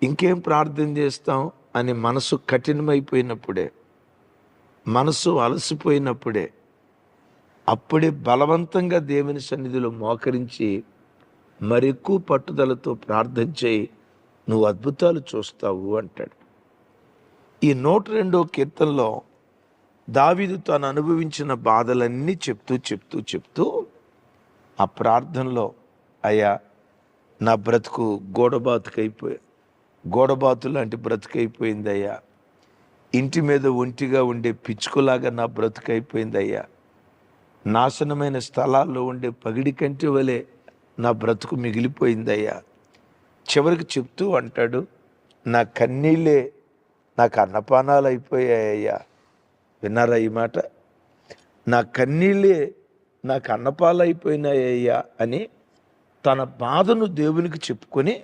ఇంకేం ప్రార్థన చేస్తాం అని మనసు కఠినమైపోయినప్పుడే, మనసు అలసిపోయినప్పుడే, అప్పుడే బలవంతంగా దేవుని సన్నిధిలో మోకరించి మరెక్కువ పట్టుదలతో ప్రార్థన చేయి, నువ్వు అద్భుతాలు చూస్తావు అంటాడు. ఈ 102వ కీర్తనలో దావీదు తాను అనుభవించిన బాధలన్నీ చెప్తూ ఆ ప్రార్థనలో, అయ్యా నా బ్రతుకు గోడబాతు లాంటి బ్రతుకైపోయిందయ్యా, ఇంటి మీద ఒంటిగా ఉండే పిచ్చుకులాగా నా బ్రతుకైపోయిందయ్యా, నాశనమైన స్థలాల్లో ఉండే పగిడి కంటి వలె నా బ్రతుకు మిగిలిపోయిందయ్యా. చివరికి చెప్తూ అంటాడు, నా కన్నీళ్ళే నాకు అన్నపానాలు అయిపోయాయ్యా. విన్నారా ఈ మాట? నా కన్నీళ్ళే నాకు అన్నపాలు అయిపోయినాయ్యా అని తన బాధను దేవునికి చెప్పుకొని